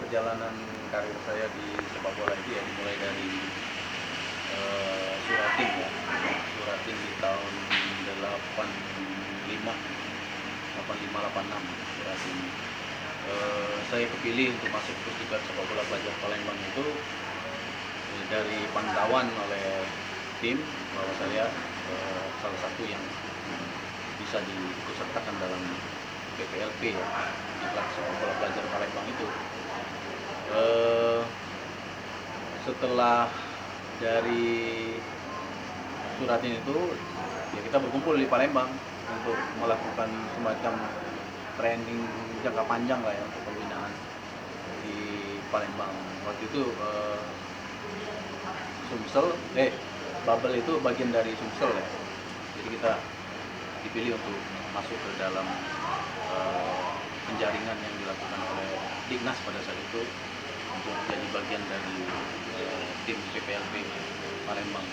perjalanan karir saya di sepak bola itu ya dimulai dari Suratin ya. Suratin di tahun 85, 86 Suratin. Saya kepilih untuk masuk Pusdiklat Sepak Bola Pelajar Palembang itu dari pantauan oleh tim bahwa saya salah satu yang bisa diikutsertakan dalam PPLP ya, Pusdiklat Sepak Bola Pelajar Palembang itu. Setelah dari Suratin itu ya kita berkumpul di Palembang untuk melakukan semacam training jangka panjang lah ya untuk pembinaan di Palembang. Waktu itu Babel itu bagian dari Sumsel ya. Jadi kita dipilih untuk masuk ke dalam penjaringan yang dilakukan oleh Dignas pada saat itu untuk jadi bagian dari tim PPLP Palembang.